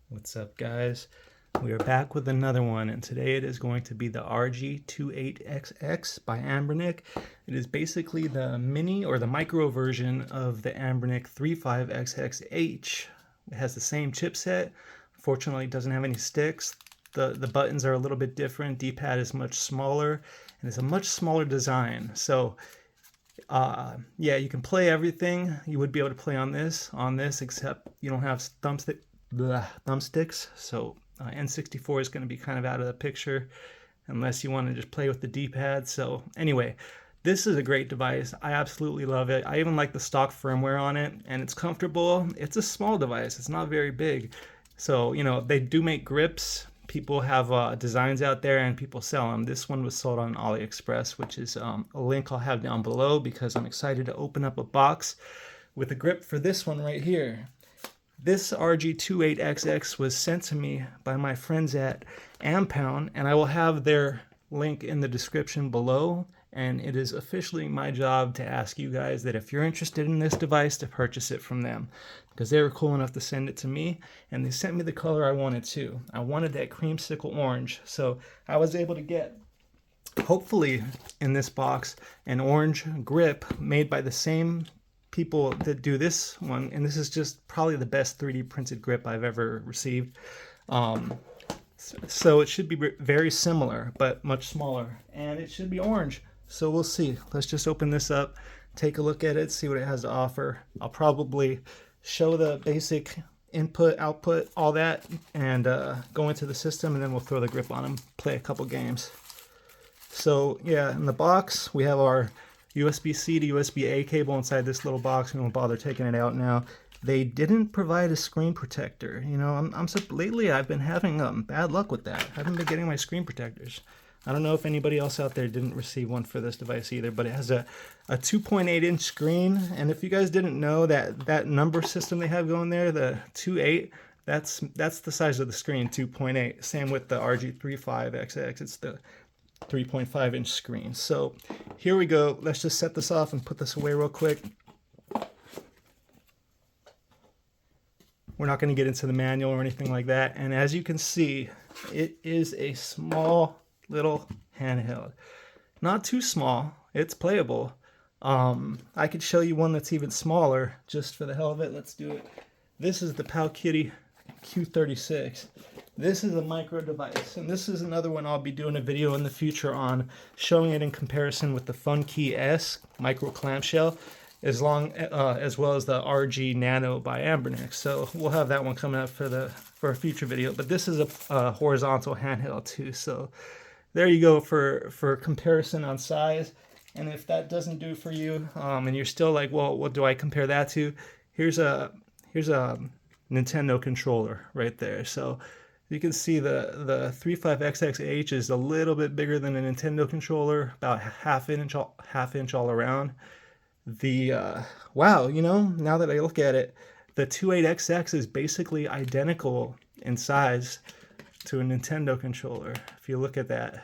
What's up, guys? We are back with another one, and today it is going to be the RG28XX by Anbernic. It is basically the mini or the micro version of the Anbernic 35XXH. It has the same chipset. Unfortunately, it doesn't have any sticks. The buttons are a little bit different. Dpad is much smaller, and it's a much smaller design. So yeah, you can play everything you would be able to play on this, except you don't have thumbsticks. So N64 is going to be kind of out of the picture unless you want to just play with the D-pad. So anyway, this is a great device. I absolutely love it. I even like the stock firmware on it, and it's comfortable. It's a small device. It's not very big. So, you know, they do make grips. People have designs out there and people sell them. This one was sold on AliExpress, which is a link I'll have down below because I'm excited to open up a box with a grip for this one right here. This RG28XX was sent to me by my friends at Ampown, and I will have their link in the description below. And it is officially my job to ask you guys that if you're interested in this device, to purchase it from them, because they were cool enough to send it to me, and they sent me the color I wanted too. I wanted that creamsicle orange, so I was able to get, hopefully in this box, an orange grip made by the same people that do this one, and this is just probably the best 3D printed grip I've ever received. So it should be very similar, but much smaller, and it should be orange. So we'll see. Let's just open this up, take a look at it, see what it has to offer. I'll probably show the basic input, output, all that, and go into the system, and then we'll throw the grip on and play a couple games. So yeah, in the box, we have our USB-C to USB-A cable inside this little box. We won't bother taking it out now. They didn't provide a screen protector. You know, lately I've been having bad luck with that. I haven't been getting my screen protectors. I don't know if anybody else out there didn't receive one for this device either, but it has a 2.8-inch screen. And if you guys didn't know that number system they have going there, the 2.8, that's the size of the screen, 2.8. Same with the RG35XX. It's the 3.5-inch screen. So here we go. Let's just set this off and put this away real quick. We're not going to get into the manual or anything like that. And as you can see, it is a small little handheld. Not too small. It's playable. I could show you one that's even smaller just for the hell of it. Let's do it. This is the Varcade Q36. This is a micro device, and this is another one I'll be doing a video in the future on, showing it in comparison with the Funkey S micro clamshell, as well as the RG Nano by Anbernic. So we'll have that one coming up for a future video. But this is a horizontal handheld too. So there you go for comparison on size. And if that doesn't do for you, and you're still like, well, what do I compare that to? Here's a Nintendo controller right there. So you can see the 35XXH is a little bit bigger than a Nintendo controller, about half inch all around. Wow, you know, now that I look at it, the 28XX is basically identical in size to a Nintendo controller, if you look at that.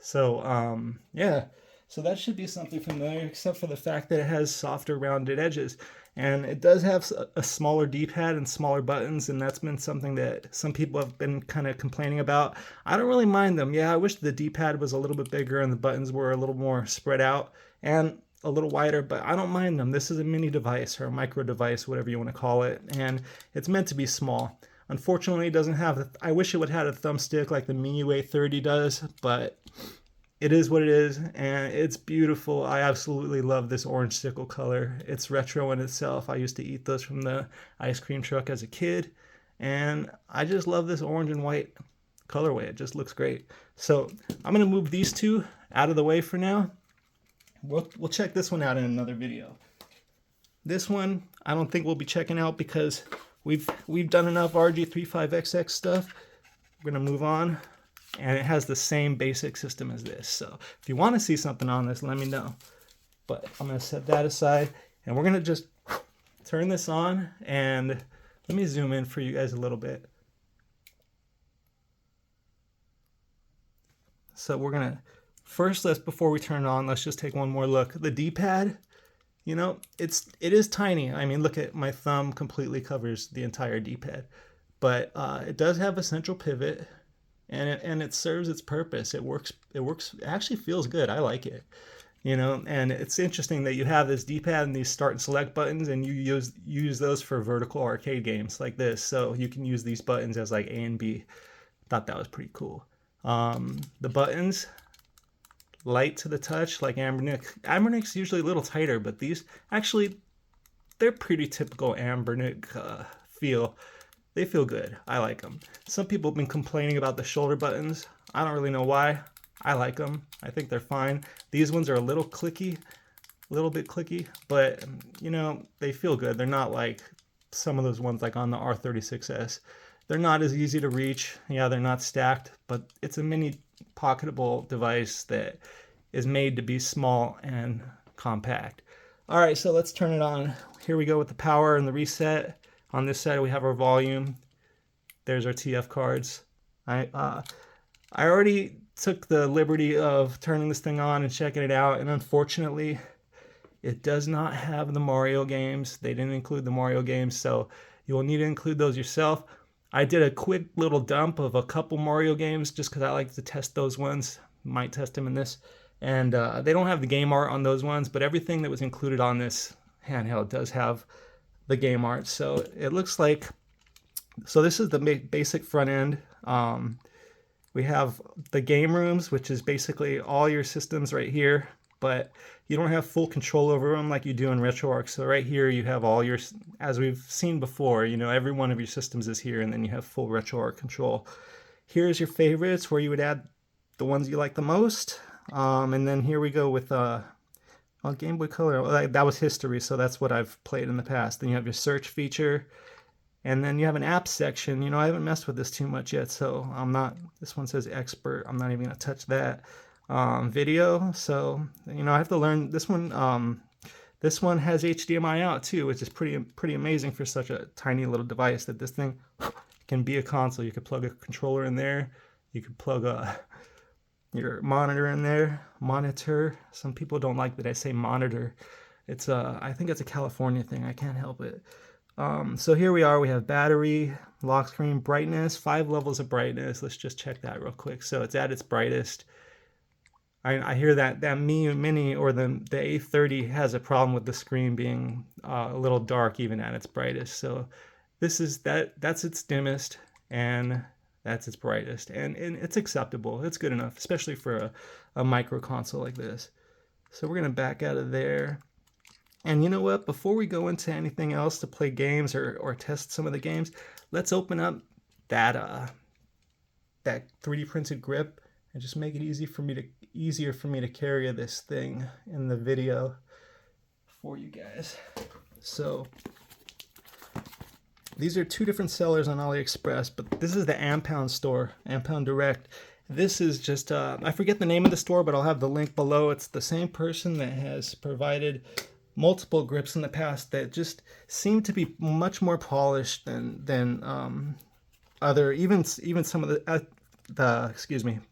So yeah, so that should be something familiar, except for the fact that it has softer rounded edges. And it does have a smaller D-pad and smaller buttons, and that's been something that some people have been kind of complaining about. I don't really mind them. Yeah, I wish the D-pad was a little bit bigger and the buttons were a little more spread out and a little wider, but I don't mind them. This is a mini device or a micro device, whatever you want to call it, and it's meant to be small. Unfortunately, it doesn't have I wish it would have had a thumbstick like the MIUI 30 does, but it is what it is, and it's beautiful. I absolutely love this orange sickle color. It's retro in itself. I used to eat those from the ice cream truck as a kid, and I just love this orange and white colorway. It just looks great. So I'm going to move these two out of the way for now. We'll check this one out in another video. This one I don't think we'll be checking out because we've done enough RG35XX stuff. We're going to move on. And it has the same basic system as this. So if you want to see something on this, let me know. But I'm going to set that aside, and we're going to just turn this on, and let me zoom in for you guys a little bit. So we're going to, first, before we turn it on, let's just take one more look. The D-pad You know, it is tiny. I mean, look at my thumb completely covers the entire D-pad, but it does have a central pivot, and it serves its purpose. It works. It actually feels good. I like it. You know, and it's interesting that you have this D-pad and these start and select buttons, and you use those for vertical arcade games like this. So you can use these buttons as like A and B. Thought that was pretty cool. The buttons, light to the touch, like Anbernic. Anbernic's usually a little tighter, but these actually, they're pretty typical Anbernic feel. They feel good. I like them. Some people have been complaining about the shoulder buttons. I don't really know why. I like them. I think they're fine. These ones are a little clicky, a little bit clicky, but you know, they feel good. They're not like some of those ones like on the R36S. They're not as easy to reach. Yeah, they're not stacked, but it's a mini pocketable device that is made to be small and compact. All right, so let's turn it on. Here we go with the power and the reset. On this side, we have our volume. There's our TF cards. I already took the liberty of turning this thing on and checking it out, and unfortunately, it does not have the Mario games. They didn't include the Mario games, so you will need to include those yourself. I did a quick little dump of a couple Mario games just because I like to test those ones. Might test them in this. And they don't have the game art on those ones, but everything that was included on this handheld does have the game art. So it looks like, so this is the basic front end. We have the game rooms, which is basically all your systems right here, but you don't have full control over them like you do in RetroArch. So right here you have all your, as we've seen before, you know, every one of your systems is here, and then you have full RetroArch control. Here's your favorites where you would add the ones you like the most. And then here we go with Game Boy Color. That was history, so that's what I've played in the past. Then you have your search feature. And then you have an app section. You know, I haven't messed with this too much yet, so I'm not, this one says expert. I'm not even going to touch that. Video, so, you know, I have to learn. This one has HDMI out too, which is pretty amazing for such a tiny little device, that this thing can be a console. You could plug a controller in there. You could plug your monitor in there. Monitor. Some people don't like that I say monitor. It's I think it's a California thing. I can't help it. So here we are, we have battery, lock screen, brightness, 5 levels of brightness. Let's just check that real quick. So it's at its brightest. I hear that Mini or the A30 has a problem with the screen being a little dark even at its brightest. So this is that's its dimmest, and that's its brightest. And it's acceptable. It's good enough, especially for a micro console like this. So we're going to back out of there. And you know what? Before we go into anything else to play games or test some of the games, let's open up that 3D printed grip and just make it easier for me to carry this thing in the video for you guys. So these are 2 different sellers on AliExpress, but this is the Ampown store, Ampown Direct. This is just I forget the name of the store, but I'll have the link below. It's the same person that has provided multiple grips in the past that just seem to be much more polished than other, even some of the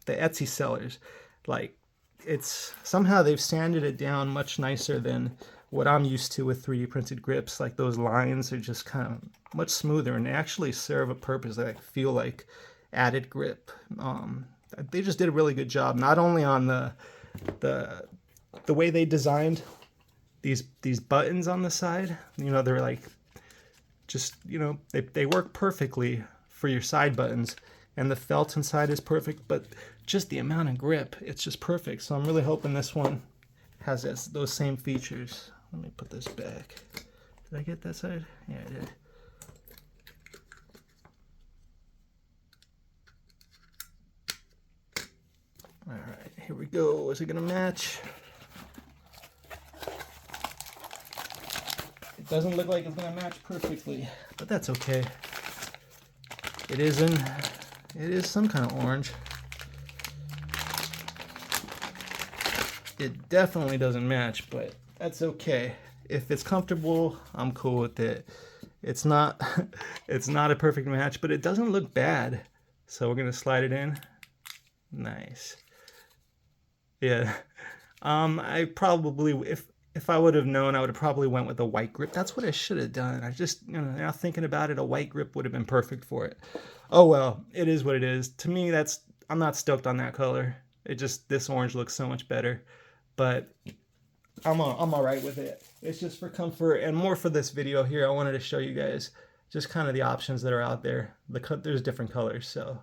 Etsy sellers. Like, it's somehow they've sanded it down much nicer than what I'm used to with 3D printed grips. Like, those lines are just kind of much smoother, and they actually serve a purpose that I feel like added grip. They just did a really good job, not only on the way they designed these buttons on the side. You know, they're like, just, you know, they work perfectly for your side buttons, and the felt inside is perfect, but just the amount of grip, it's just perfect. So I'm really hoping this one has those same features. Let me put this back. Did I get that side? Yeah, I did. All right, here we go. Is it gonna match? Doesn't look like it's gonna match perfectly, but that's okay. It is some kind of orange. It definitely doesn't match, but that's okay. If it's comfortable, I'm cool with it. It's not a perfect match, but it doesn't look bad. So we're gonna slide it in. Nice. Yeah. I probably, if I would have known, I would have probably went with a white grip. That's what I should have done. I just, now thinking about it, a white grip would have been perfect for it. Oh well, it is what it is. To me, I'm not stoked on that color. This orange looks so much better. But I'm all right with it. It's just for comfort and more for this video here. I wanted to show you guys just kind of the options that are out there. There's different colors, so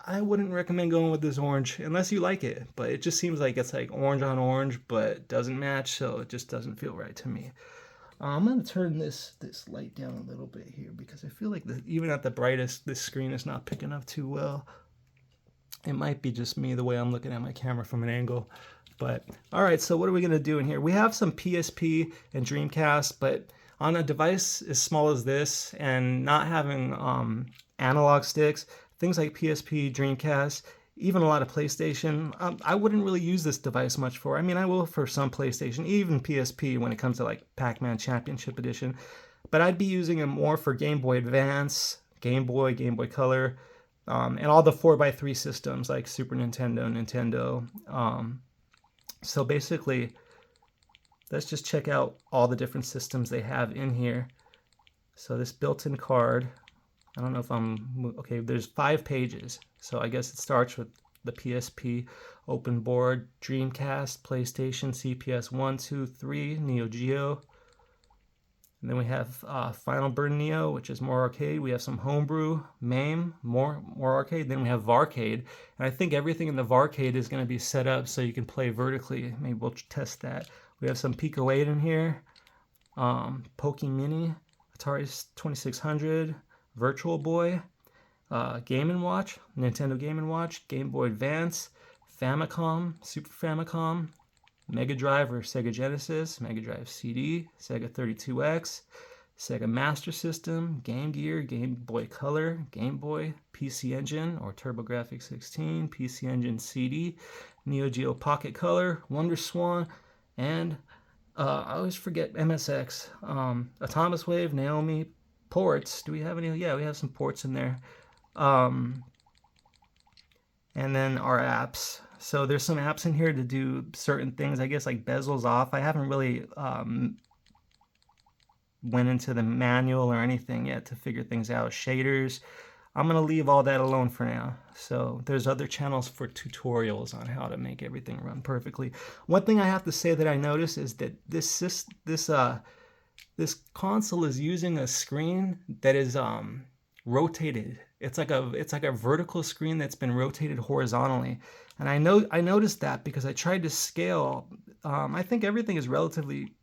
I wouldn't recommend going with this orange unless you like it, but it just seems like it's like orange on orange, but doesn't match, so it just doesn't feel right to me. I'm going to turn this light down a little bit here because I feel like even at the brightest, this screen is not picking up too well. It might be just me the way I'm looking at my camera from an angle. But all right, so what are we going to do in here? We have some PSP and Dreamcast, but on a device as small as this and not having analog sticks, things like PSP, Dreamcast, even a lot of PlayStation, I wouldn't really use this device much for. I mean, I will for some PlayStation, even PSP when it comes to like Pac-Man Championship Edition, but I'd be using it more for Game Boy Advance, Game Boy Color, and all the 4x3 systems like Super Nintendo, Nintendo. So basically, let's just check out all the different systems they have in here. So this built-in card, I don't know if okay, there's 5 pages. So I guess it starts with the PSP, open board, Dreamcast, PlayStation, CPS 1, 2, 3, Neo Geo. And then we have Final Burn Neo, which is more arcade. We have some homebrew, MAME, more arcade. Then we have Varcade. And I think everything in the Varcade is going to be set up so you can play vertically. Maybe we'll test that. We have some Pico 8 in here, Poke Mini, Atari 2600, Virtual Boy, Game & Watch, Nintendo Game & Watch, Game Boy Advance, Famicom, Super Famicom, Mega Drive or Sega Genesis, Mega Drive CD, Sega 32X, Sega Master System, Game Gear, Game Boy Color, Game Boy, PC Engine or TurboGrafx 16, PC Engine CD, Neo Geo Pocket Color, Wonder Swan, and I always forget MSX, Atomic Wave, Naomi, ports. Do we have any? Yeah, we have some ports in there. And then our apps. So there's some apps in here to do certain things, I guess like bezels off. I haven't really went into the manual or anything yet to figure things out. Shaders, I'm going to leave all that alone for now. So there's other channels for tutorials on how to make everything run perfectly. One thing I have to say that I noticed is that this console is using a screen that is rotated. It's like a vertical screen that's been rotated horizontally. And I noticed that because I tried to scale. I think everything is relatively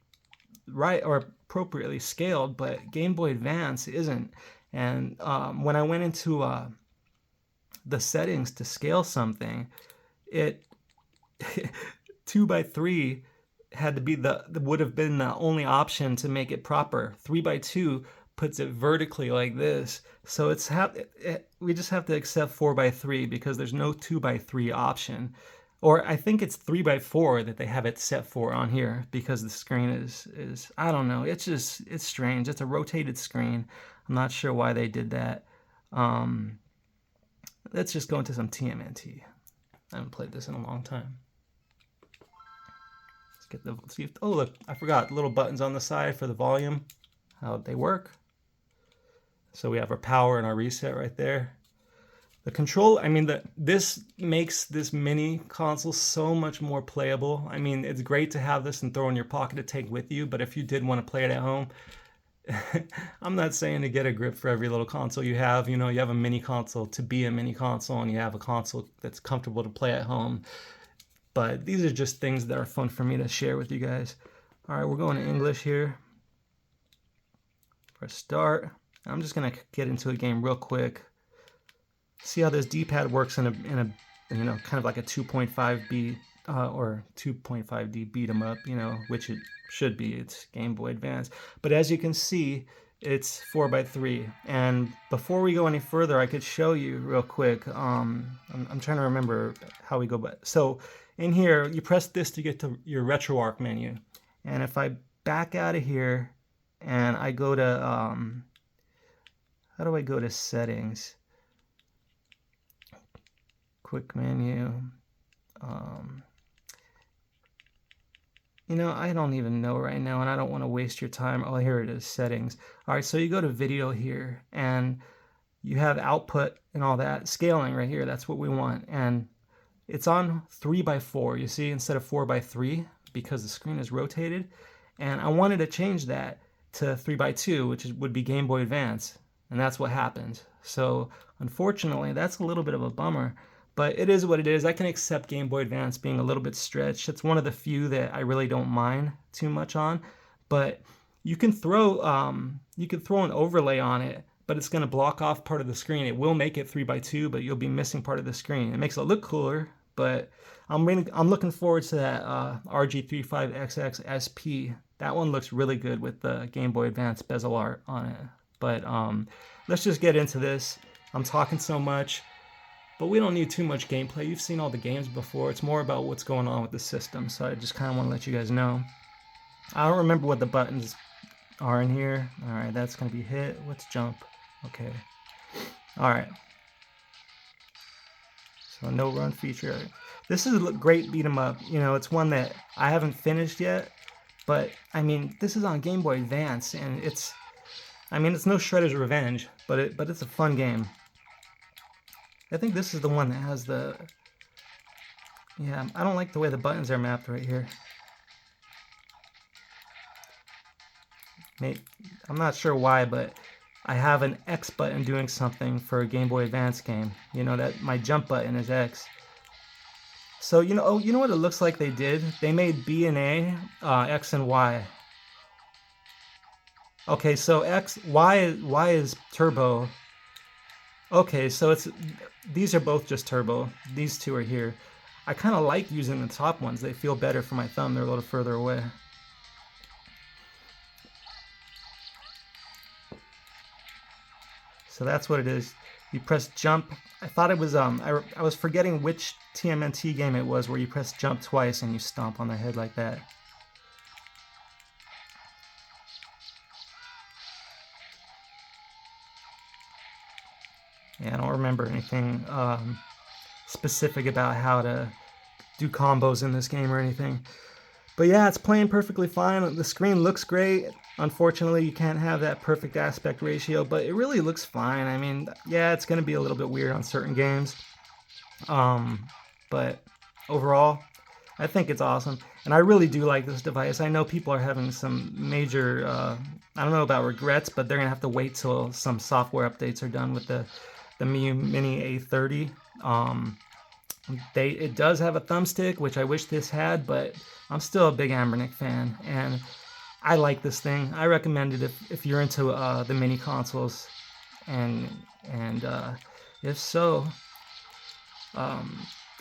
right or appropriately scaled, but Game Boy Advance isn't. And when I went into the settings to scale something, it 2x3 had to be would have been the only option to make it proper. 3x2 puts it vertically like this. So we just have to accept 4x3 because there's no 2x3 option. Or I think it's 3x4 that they have it set for on here because the screen is I don't know. It's strange. It's a rotated screen. I'm not sure why they did that. Let's just go into some TMNT. I haven't played this in a long time. Let's see if, oh look, I forgot little buttons on the side for the volume, how they work. So we have our power and our reset right there. The control, I mean, this makes this mini console so much more playable. I mean, it's great to have this and throw in your pocket to take with you, but if you did want to play it at home, I'm not saying to get a grip for every little console you have. You know, you have a mini console to be a mini console, and you have a console that's comfortable to play at home. But these are just things that are fun for me to share with you guys. All right, we're going to English here. Press start. I'm just gonna get into a game real quick. See how this D-pad works in a you know, kind of like a 2.5B or 2.5D beat 'em up, you know, which it should be. It's Game Boy Advance. But as you can see, it's 4x3. And before we go any further, I could show you real quick. I'm trying to remember how we go. But so in here, you press this to get to your RetroArch menu. And if I back out of here and I go to how do I go to settings? Quick menu. You know, I don't even know right now, and I don't want to waste your time. Oh, here it is, settings. All right, so you go to video here, and you have output and all that. Scaling right here, that's what we want. And it's on 3x4, you see, instead of 4x3, because the screen is rotated. And I wanted to change that to 3x2, which would be Game Boy Advance. And that's what happened. So unfortunately, that's a little bit of a bummer. But it is what it is. I can accept Game Boy Advance being a little bit stretched. It's one of the few that I really don't mind too much on. But you can throw an overlay on it, but it's going to block off part of the screen. It will make it 3x2, but you'll be missing part of the screen. It makes it look cooler, but I'm looking forward to that RG28XX SP. That one looks really good with the Game Boy Advance bezel art on it. But let's just get into this. I'm talking so much, but we don't need too much gameplay. You've seen all the games before. It's more about what's going on with the system, so I just kind of want to let you guys know. I don't remember what the buttons are in here. All right, that's going to be hit. Let's jump. Okay. All right. So no run feature. This is a great beat 'em up. You know, it's one that I haven't finished yet, but I mean, this is on Game Boy Advance, and it's no Shredder's Revenge, but it's a fun game. I think this is the one that has the, yeah, I don't like the way the buttons are mapped right here. I'm not sure why, but I have an X button doing something for a Game Boy Advance game. You know, that my jump button is X. So, you know, oh, you know what it looks like they did? They made B and A, X and Y. Okay, so Y is turbo. Okay, so these are both just turbo. These two are here. I kind of like using the top ones. They feel better for my thumb. They're a little further away. So that's what it is. You press jump. I thought it was I was forgetting which TMNT game it was where you press jump twice and you stomp on the head like that. Yeah, I don't remember anything specific about how to do combos in this game or anything. But yeah, it's playing perfectly fine. The screen looks great. Unfortunately, you can't have that perfect aspect ratio, but it really looks fine. I mean, yeah, it's going to be a little bit weird on certain games. But overall, I think it's awesome. And I really do like this device. I know people are having some major, I don't know about regrets, but they're going to have to wait till some software updates are done with the Mini A30. It does have a thumbstick, which I wish this had, but I'm still a big Anbernic fan, and I like this thing. I recommend it if you're into the mini consoles, and if so, I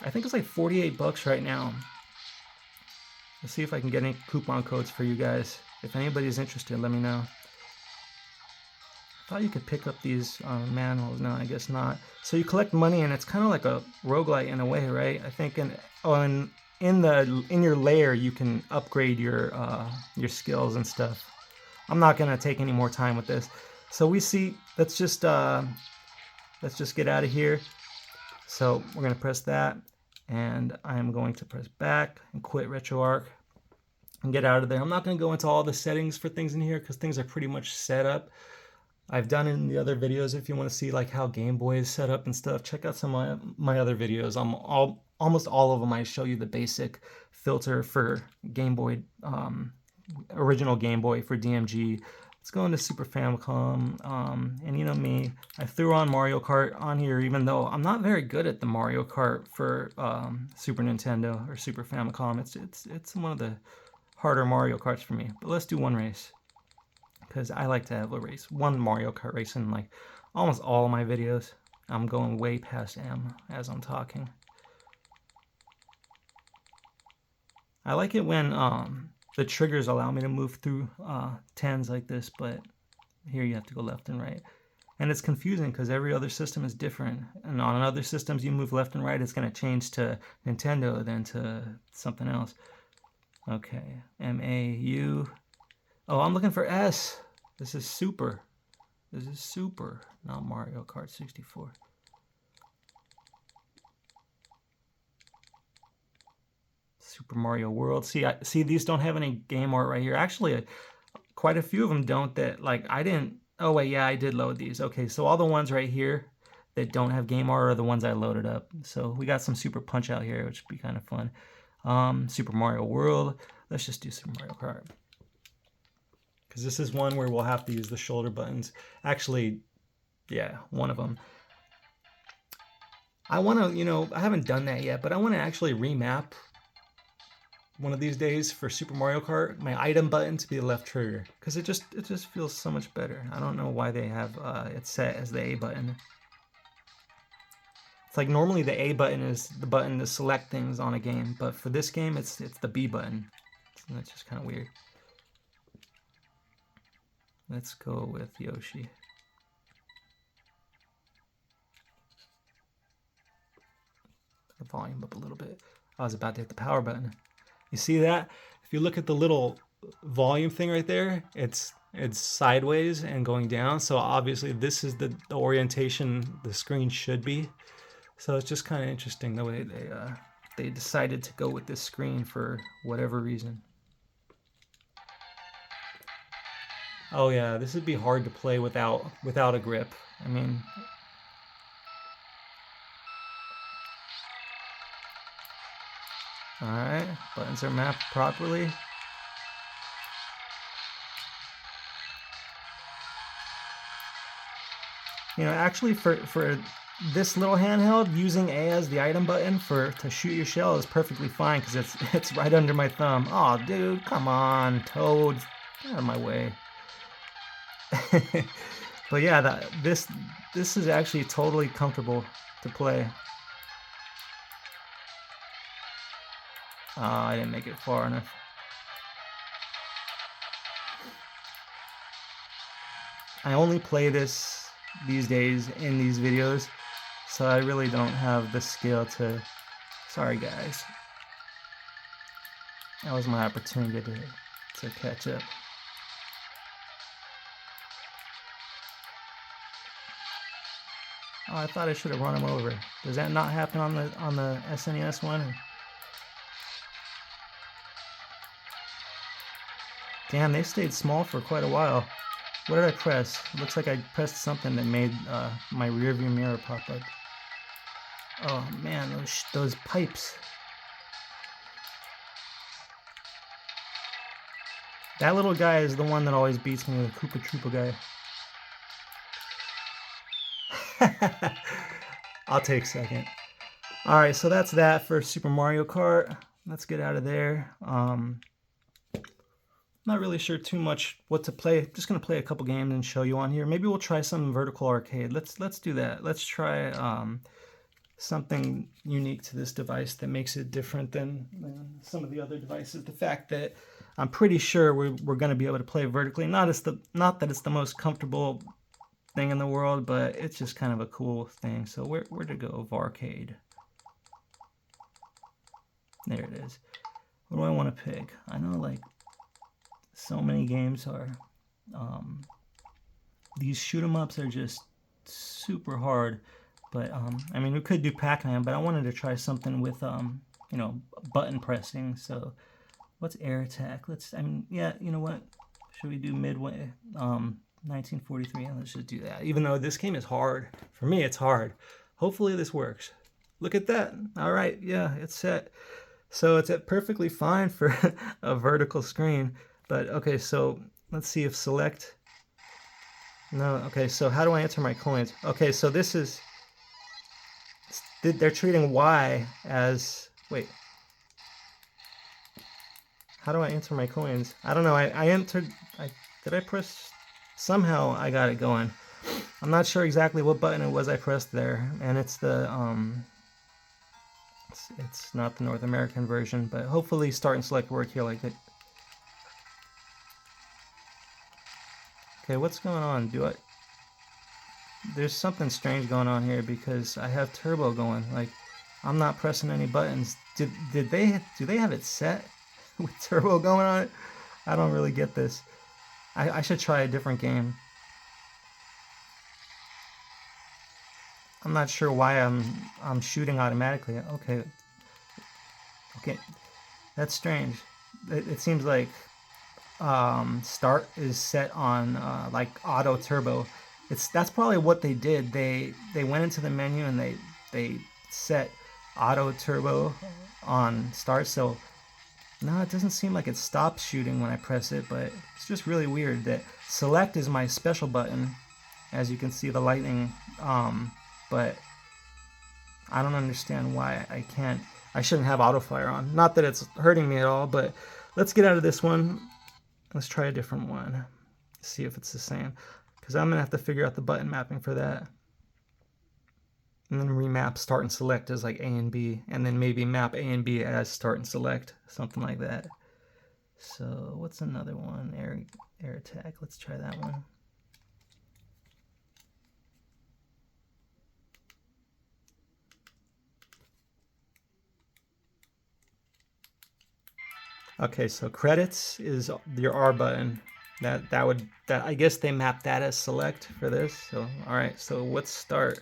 think it's like 48 bucks right now. Let's see if I can get any coupon codes for you guys. If anybody's interested, let me know. I thought you could pick up these manuals. No, I guess not. So you collect money, and it's kind of like a roguelite in a way, right? I think in your layer you can upgrade your skills and stuff. I'm not gonna take any more time with this. So we see. Let's just get out of here. So we're gonna press that, and I'm going to press back and quit RetroArch and get out of there. I'm not gonna go into all the settings for things in here because things are pretty much set up. I've done it in the other videos. If you want to see like how Game Boy is set up and stuff, check out some of my other videos. Almost all of them I show you the basic filter for Game Boy, original Game Boy for DMG. Let's go into Super Famicom, and you know me, I threw on Mario Kart on here, even though I'm not very good at the Mario Kart for Super Nintendo or Super Famicom. It's one of the harder Mario Karts for me. But let's do one race, because I like to have a race. One Mario Kart race in like almost all of my videos. I'm going way past M as I'm talking. I like it when the triggers allow me to move through 10s like this, but here you have to go left and right. And it's confusing because every other system is different. And on other systems you move left and right, it's going to change to Nintendo, then to something else. Okay, M-A-U... Oh, I'm looking for S. This is Super. This is Super, not Mario Kart 64. Super Mario World. See these don't have any game art right here. Actually, quite a few of them don't. That like I didn't. Oh wait, yeah, I did load these. Okay, so all the ones right here that don't have game art are the ones I loaded up. So we got some Super Punch Out here, which would be kind of fun. Super Mario World. Let's just do Super Mario Kart, because this is one where we'll have to use the shoulder buttons. Actually, yeah, one of them. I want to, you know, I haven't done that yet, but I want to actually remap one of these days for Super Mario Kart, my item button to be the left trigger, because it just feels so much better. I don't know why they have it set as the A button. It's like normally the A button is the button to select things on a game, but for this game it's the B button. So that's just kind of weird. Let's go with Yoshi. The volume up a little bit. I was about to hit the power button. You see that? If you look at the little volume thing right there, it's sideways and going down. So obviously this is the orientation the screen should be. So it's just kind of interesting the way they decided to go with this screen for whatever reason. Oh yeah, this would be hard to play without a grip. I mean, all right, buttons are mapped properly. You know, actually for this little handheld, using A as the item button to shoot your shell is perfectly fine, because it's right under my thumb. Oh, dude, come on, Toad, get out of my way. But yeah, this is actually totally comfortable to play. I didn't make it far enough. I only play this these days in these videos, so I really don't have the skill to... Sorry guys. That was my opportunity to catch up. Oh, I thought I should have run him over. Does that not happen on the SNES one? Damn, they stayed small for quite a while. What did I press? Looks like I pressed something that made my rear view mirror pop up. Oh man, those pipes. That little guy is the one that always beats me, the Koopa Troopa guy. I'll take second. Alright, so that's that for Super Mario Kart. Let's get out of there. Not really sure too much what to play. Just gonna play a couple games and show you on here. Maybe we'll try some vertical arcade. Let's do that. Let's try something unique to this device that makes it different than some of the other devices. The fact that I'm pretty sure we're gonna be able to play vertically. Not that it's the most comfortable thing in the world, but it's just kind of a cool thing. So where to go? Varcade. There it is. What do I want to pick? I know like so many games are these shoot 'em ups are just super hard, but I mean, we could do Pac-Man, but I wanted to try something with you know, button pressing. So what's air attack? Yeah, you know what, should we do Midway 1943? Let's just do that, even though this game is hard. For me, it's hard. Hopefully this works. Look at that. All right, yeah, it's set. So it's perfectly fine for a vertical screen. But okay, so let's see if select. No, okay, so how do I enter my coins? Okay, so this is, they're treating Y as, wait. How do I enter my coins? I don't know, did I press, somehow I got it going. I'm not sure exactly what button it was I pressed there, and it's the, it's not the North American version, but hopefully start and select work here like that. Okay, what's going on? There's something strange going on here, because I have turbo going. Like, I'm not pressing any buttons. Do they have it set with turbo going on it? I don't really get this. I should try a different game. I'm not sure why I'm shooting automatically. Okay. That's strange. It seems like start is set on like auto turbo. That's probably what they did. They went into the menu and they set auto turbo on start. So no, it doesn't seem like it stops shooting when I press it, but it's just really weird that select is my special button, as you can see the lightning, but I don't understand why I shouldn't have auto fire on. Not that it's hurting me at all, but let's get out of this one. Let's try a different one, see if it's the same, because I'm gonna have to figure out the button mapping for that. And then remap start and select as like A and B, and then maybe map A and B as start and select, something like that. So what's another one? Air attack. Let's try that one. Okay, so credits is your R button. That I guess they mapped that as select for this. So all right, so what's start?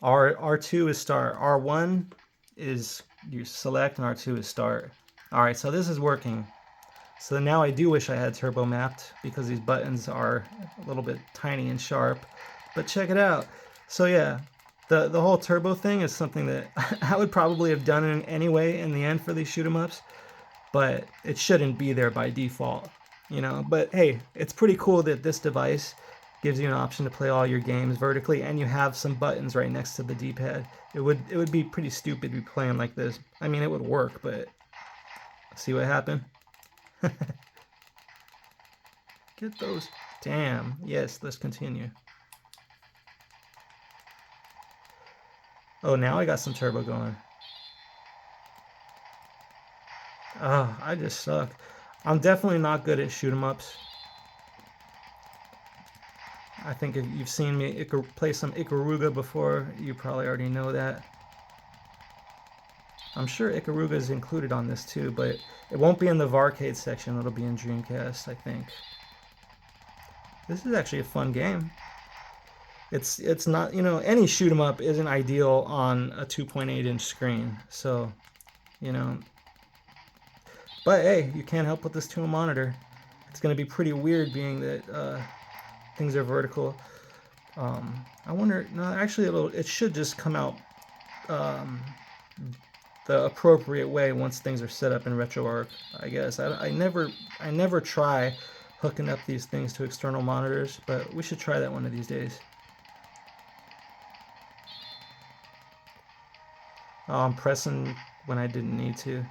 R2 is start. R1 is you select, and R2 is start. All right, so this is working. So now I do wish I had turbo mapped because these buttons are a little bit tiny and sharp. But check it out. So yeah, the whole turbo thing is something that I would probably have done anyway in the end for these shoot 'em ups, but it shouldn't be there by default, you know. But hey, it's pretty cool that this device gives you an option to play all your games vertically, and you have some buttons right next to the D-pad. It would be pretty stupid to be playing like this. I mean, it would work, but see what happened? Get those. Damn. Yes, let's continue. Oh, now I got some turbo going. Oh, I just suck. I'm definitely not good at shoot 'em ups. I think if you've seen me play some Ikaruga before, you probably already know that. I'm sure Ikaruga is included on this too, but it won't be in the Varcade section. It'll be in Dreamcast, I think. This is actually a fun game. It's not, you know, any shoot 'em up isn't ideal on a 2.8-inch screen, so, you know. But hey, you can't help with this 2 monitor. It's going to be pretty weird being that things are vertical. I wonder, no, actually it should just come out the appropriate way once things are set up in RetroArch, I guess. I never try hooking up these things to external monitors, but we should try that one of these days. Oh, I'm pressing when I didn't need to.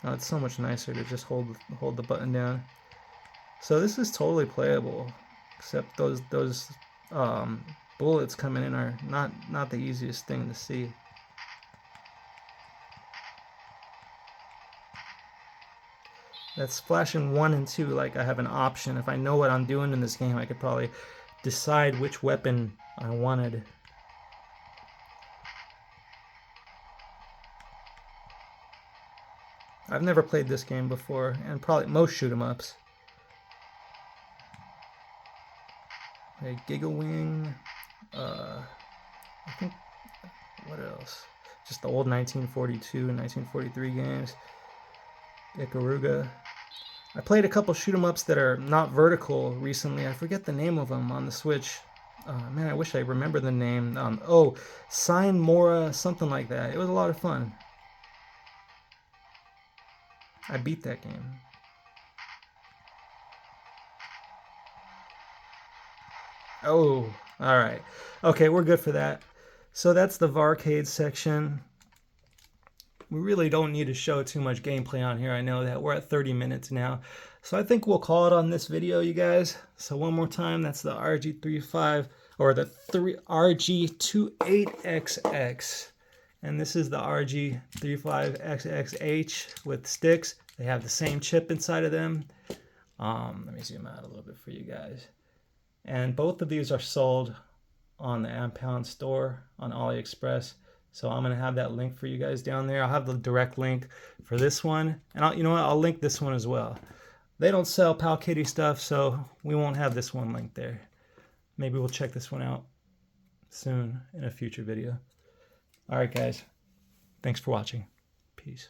Oh, it's so much nicer to just hold the button down. So this is totally playable, except those bullets coming in are not the easiest thing to see. That's flashing 1 and 2 like I have an option. If I know what I'm doing in this game, I could probably decide which weapon I wanted. I've never played this game before, and probably most shoot 'em ups. Okay, Gigawing. I think, what else? Just the old 1942 and 1943 games. Ikaruga. I played a couple shoot 'em ups that are not vertical recently. I forget the name of them on the Switch. Man, I wish I remember the name. Oh, Sign Mora, something like that. It was a lot of fun. I beat that game. Oh, all right. Okay, we're good for that. So that's the Varcade section. We really don't need to show too much gameplay on here. I know that we're at 30 minutes now. So I think we'll call it on this video, you guys. So one more time, that's the RG35 or the RG28XX. And this is the RG35XXH with sticks. They have the same chip inside of them. Let me zoom out a little bit for you guys. And both of these are sold on the Ampown store on AliExpress. So I'm going to have that link for you guys down there. I'll have the direct link for this one. And you know what? I'll link this one as well. They don't sell Pal Kitty stuff, so we won't have this one linked there. Maybe we'll check this one out soon in a future video. All right, guys. Thanks for watching. Peace.